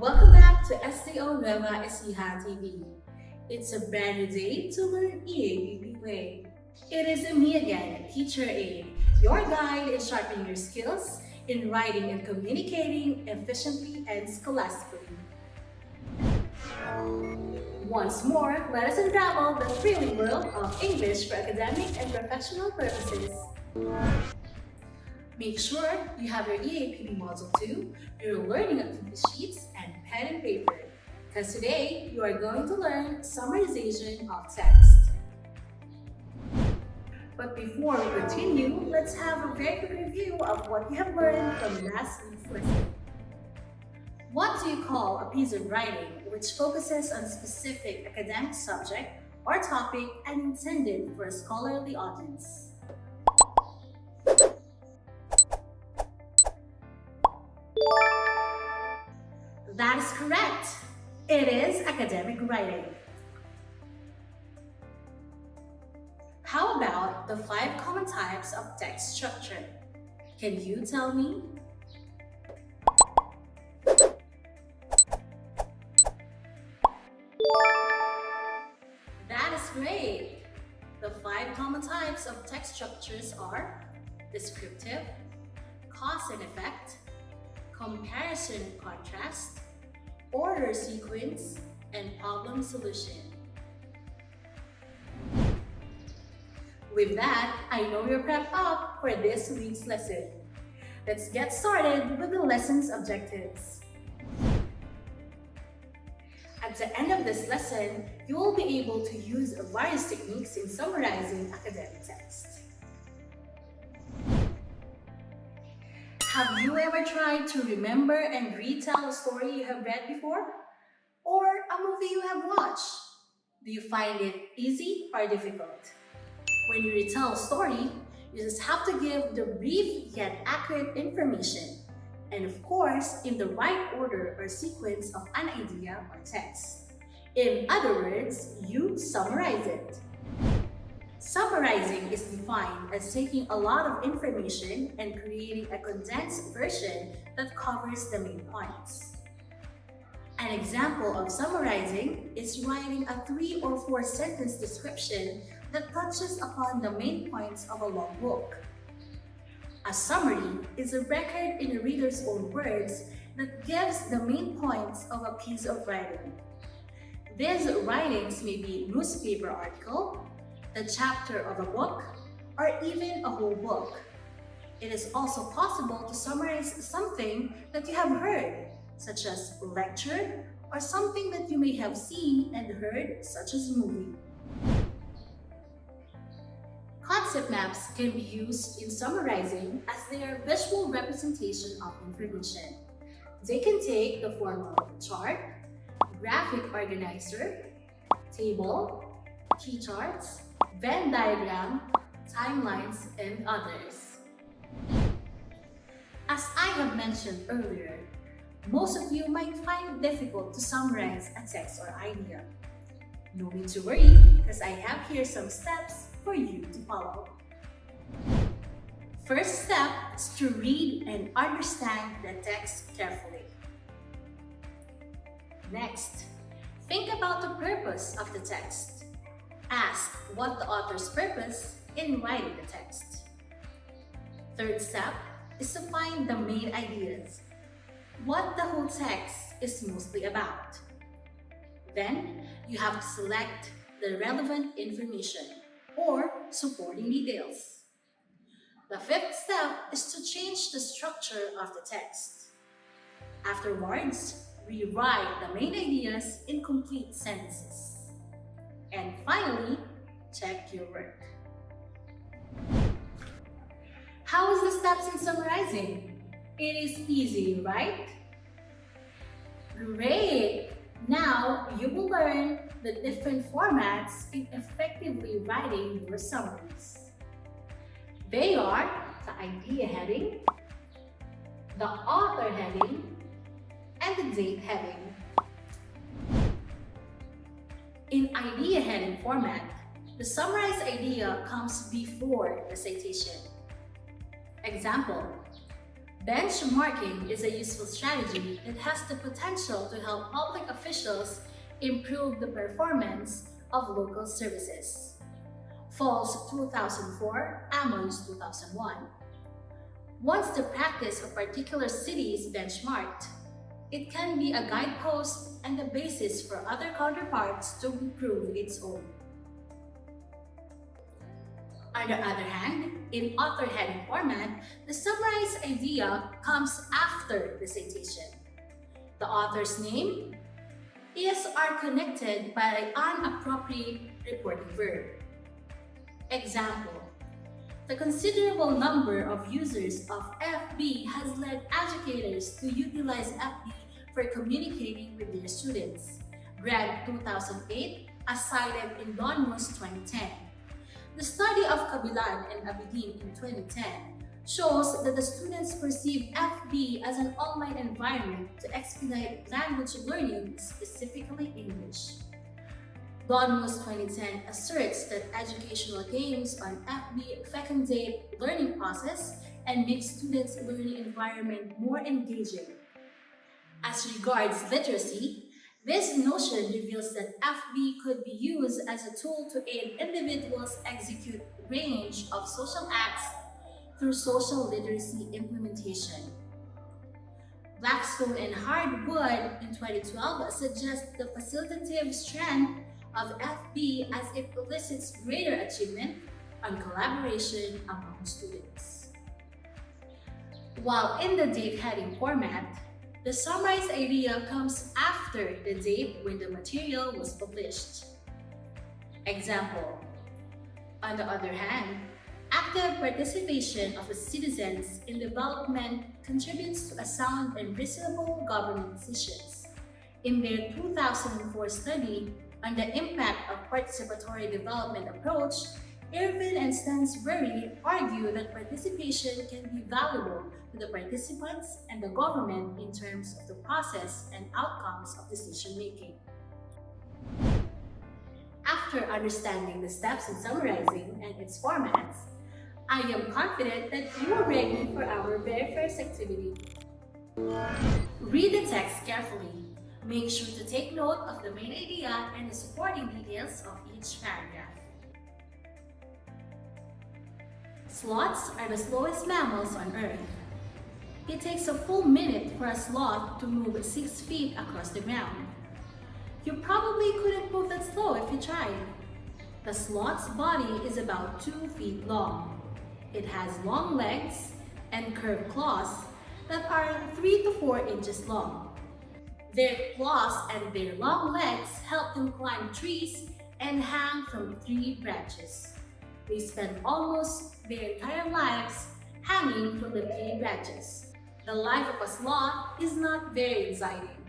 Welcome back to STO Nueva Ecija TV. It's a brand new day to learn EAPP way. It is me again, Teacher A, your guide in sharpening your skills in writing and communicating efficiently and scholastically. Once more, let us unravel the thrilling world of English for academic and professional purposes. Make sure you have your EAPP Module 2, your learning activity sheets, and pen and paper, because today you are going to learn summarization of text. But before we continue, let's have a very quick review of what you have learned from last week's lesson. What do you call a piece of writing which focuses on a specific academic subject or topic and intended for a scholarly audience? That is correct. It is academic writing. How about the 5 common types of text structure? Can you tell me? That is great. The 5 common types of text structures are descriptive, cause and effect, comparison contrast, order sequence, and problem solution. With that, I know you're prepped up for this week's lesson. Let's get started with the lesson's objectives. At the end of this lesson, you will be able to use various techniques in summarizing academic text. Have you ever tried to remember and retell a story you have read before? Or a movie you have watched? Do you find it easy or difficult? When you retell a story, you just have to give the brief yet accurate information, and of course, in the right order or sequence of an idea or text. In other words, you summarize it. Summarizing is defined as taking a lot of information and creating a condensed version that covers the main points. An example of summarizing is writing a 3 or 4 sentence description that touches upon the main points of a long book. A summary is a record in a reader's own words that gives the main points of a piece of writing. These writings may be a newspaper article, the chapter of a book, or even a whole book. It is also possible to summarize something that you have heard, such as a lecture, or something that you may have seen and heard, such as a movie. Concept maps can be used in summarizing as they are visual representation of information. They can take the form of a chart, graphic organizer, table, key charts, Venn diagram, timelines, and others. As I have mentioned earlier, most of you might find it difficult to summarize a text or idea. No need to worry, because I have here some steps for you to follow. First step is to read and understand the text carefully. Next, think about the purpose of the text. Ask what the author's purpose in writing the text. Third step is to find the main ideas, what the whole text is mostly about. Then, you have to select the relevant information or supporting details. The fifth step is to change the structure of the text. Afterwards, rewrite the main ideas in complete sentences. And finally, check your work. How is the steps in summarizing? It is easy, right? Great! Now you will learn the different formats in effectively writing your summaries. They are the idea heading, the author heading, and the date heading. In idea heading format, the summarized idea comes before the citation. Example: Benchmarking is a useful strategy that has the potential to help public officials improve the performance of local services. Falls 2004, Ammons 2001. Once the practice of particular city is benchmarked, it can be a guidepost and the basis for other counterparts to improve its own. On the other hand, in author heading format, the summarized idea comes after the citation. The author's name is are connected by an appropriate reporting verb. Example: the considerable number of users of FB has led educators to utilize FB for communicating with their students. Grad 2008, as cited in Donmus 2010. The study of Kabilan and Abidin in 2010 shows that the students perceive FB as an online environment to expedite language learning, specifically English. Donmus 2010 asserts that educational games on FB fecundate learning process and make students' learning environment more engaging. As regards literacy, this notion reveals that FB could be used as a tool to aid individuals execute a range of social acts through social literacy implementation. Blackstone and Hardwood in 2012 suggest the facilitative strength of FB as it elicits greater achievement on collaboration among students. While in the date heading format, the summarized idea comes after the date when the material was published. Example: on the other hand, active participation of the citizens in development contributes to a sound and reasonable government decisions. In their 2004 study on the impact of participatory development approach, Irvin and Stansbury argue that participation can be valuable to the participants and the government in terms of the process and outcomes of decision-making. After understanding the steps in summarizing and its formats, I am confident that you are ready for our very first activity. Read the text carefully. Make sure to take note of the main idea and the supporting details of each paragraph. Sloths are the slowest mammals on Earth. It takes a full minute for a sloth to move 6 feet across the ground. You probably couldn't move that slow if you tried. The sloth's body is about 2 feet long. It has long legs and curved claws that are 3 to 4 inches long. Their claws and their long legs help them climb trees and hang from tree branches. They spend almost their entire lives hanging from the tree branches. The life of a sloth is not very exciting.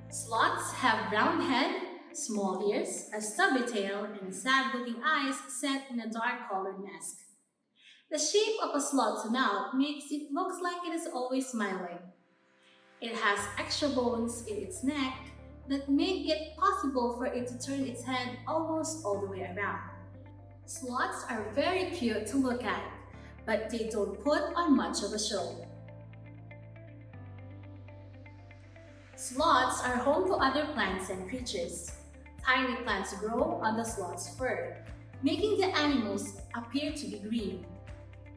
Sloths have round head, small ears, a stubby tail, and sad-looking eyes set in a dark-colored mask. The shape of a sloth's mouth makes it look like it is always smiling. It has extra bones in its neck that make it possible for it to turn its head almost all the way around. Sloths are very cute to look at, but they don't put on much of a show. Sloths are home to other plants and creatures. Tiny plants grow on the sloth's fur, making the animals appear to be green.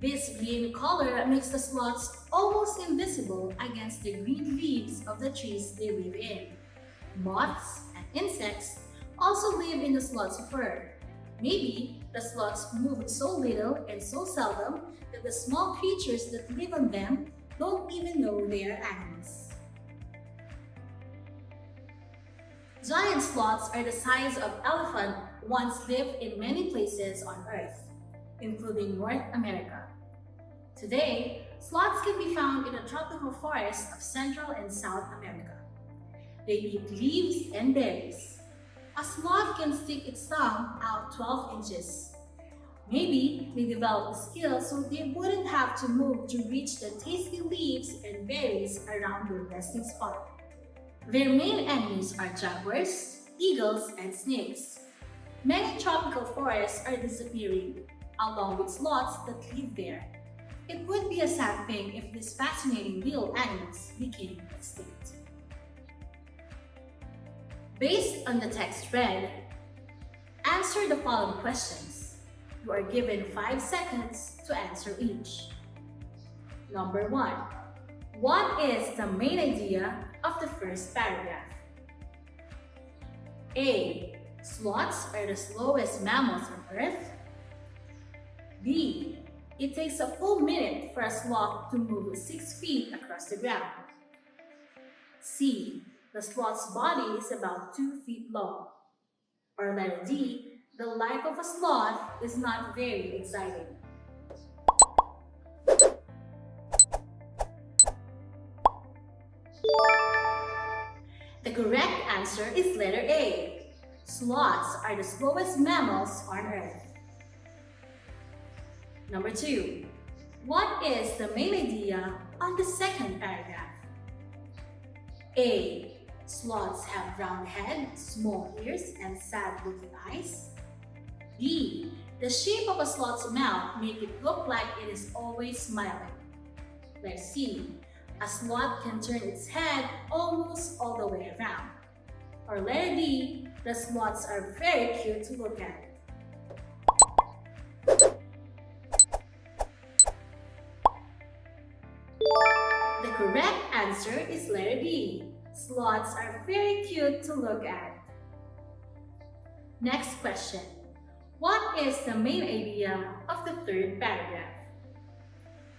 This green color makes the sloths almost invisible against the green leaves of the trees they live in. Moths and insects also live in the sloth's fur. Maybe the sloths move so little and so seldom that the small creatures that live on them don't even know they are animals. Giant sloths are the size of elephant once lived in many places on Earth, including North America. Today, sloths can be found in the tropical forests of Central and South America. They eat leaves and berries. A sloth can stick its tongue out 12 inches. Maybe they developed the skill so they wouldn't have to move to reach the tasty leaves and berries around their resting spot. Their main enemies are jaguars, eagles, and snakes. Many tropical forests are disappearing, along with sloths that live there. It would be a sad thing if these fascinating little animals became extinct. Based on the text read, answer the following questions. You are given 5 seconds to answer each. Number 1. What is the main idea of the first paragraph? A. Sloths are the slowest mammals on Earth. B. It takes a full minute for a sloth to move 6 feet across the ground. C. The sloth's body is about 2 feet long. Or letter D. The life of a sloth is not very exciting. The correct answer is letter A. Sloths are the slowest mammals on Earth. Number 2. What is the main idea on the second paragraph? A. Sloths have round head, small ears, and sad-looking eyes. B. The shape of a sloth's mouth makes it look like it is always smiling. Letter C. A sloth can turn its head almost all the way around. Or letter D. The sloths are very cute to look at. The correct answer is letter B. Sloths are very cute to look at. Next question. What is the main idea of the third paragraph?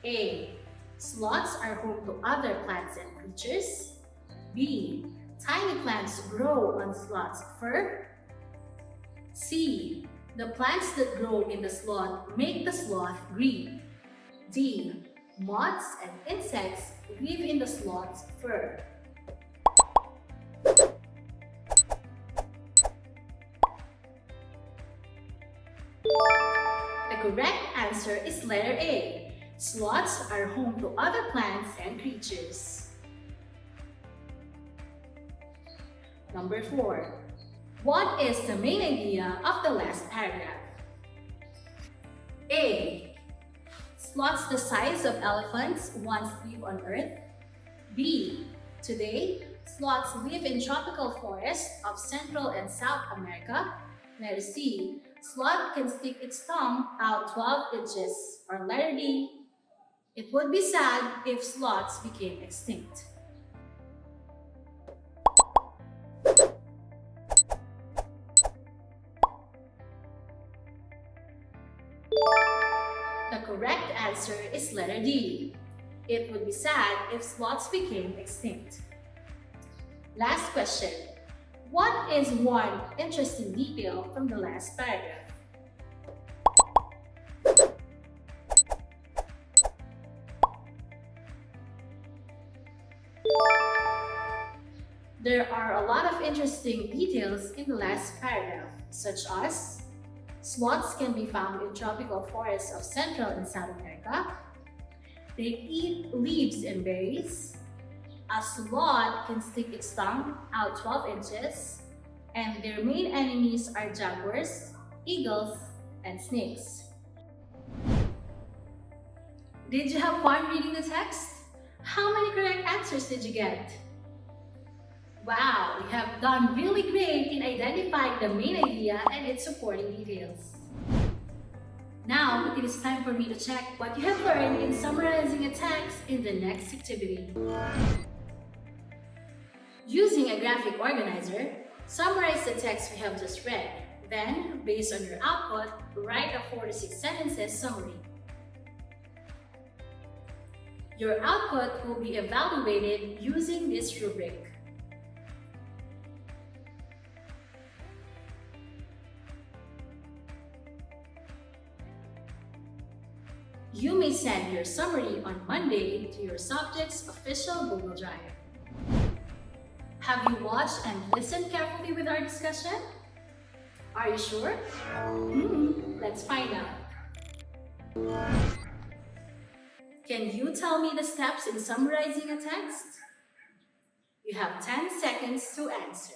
A. Sloths are home to other plants and creatures. B. Tiny plants grow on sloth's fur. C. The plants that grow in the sloth make the sloth green. D. Moths and insects live in the sloth's fur. The correct answer is letter A. Sloths are home to other plants and creatures. Number 4. What is the main idea of the last paragraph? A. Sloths the size of elephants once lived on Earth. B. Today, sloths live in tropical forests of Central and South America. Letter C. Sloth can stick its tongue out 12 inches. Or letter D. It would be sad if sloths became extinct. The correct answer is letter D. It would be sad if sloths became extinct. Last question. What is one interesting detail from the last paragraph? There are a lot of interesting details in the last paragraph, such as sloths can be found in tropical forests of Central and South America. They eat leaves and berries. A sloth can stick its tongue out 12 inches. And their main enemies are jaguars, eagles, and snakes. Did you have fun reading the text? How many correct answers did you get? Wow, you have done really great in identifying the main idea and its supporting details. Now, it is time for me to check what you have learned in summarizing a text in the next activity. Using a graphic organizer, summarize the text we have just read. Then, based on your output, write a 4 to 6 sentences summary. Your output will be evaluated using this rubric. You may send your summary on Monday to your subject's official Google Drive. Have you watched and listened carefully with our discussion? Are you sure? Let's find out. Can you tell me the steps in summarizing a text? You have 10 seconds to answer.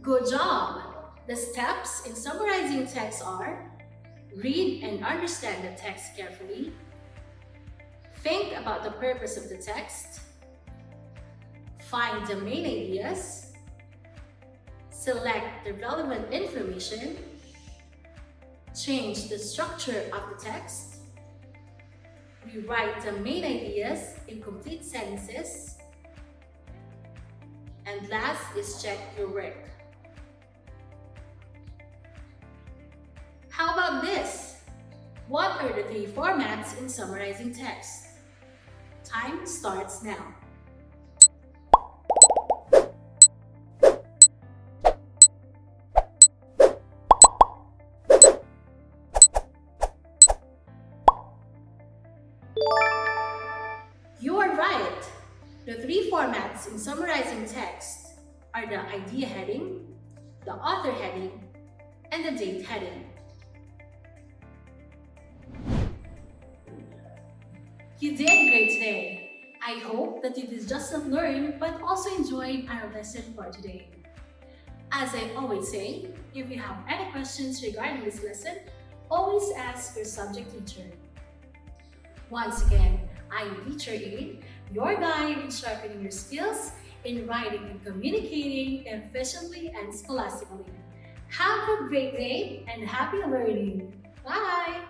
Good job! The steps in summarizing text are: read and understand the text carefully, think about the purpose of the text, find the main ideas, select the relevant information, change the structure of the text, rewrite the main ideas in complete sentences, and last is check your work. How about this? What are the 3 formats in summarizing text? Time starts now. You are right! The 3 formats in summarizing text are the idea heading, the author heading, and the date heading. You did great today! I hope that you did just not learn but also enjoyed our lesson for today. As I always say, if you have any questions regarding this lesson, always ask your subject teacher. Once again, I am Teacher Aid, your guide in sharpening your skills in writing and communicating efficiently and scholastically. Have a great day and happy learning! Bye!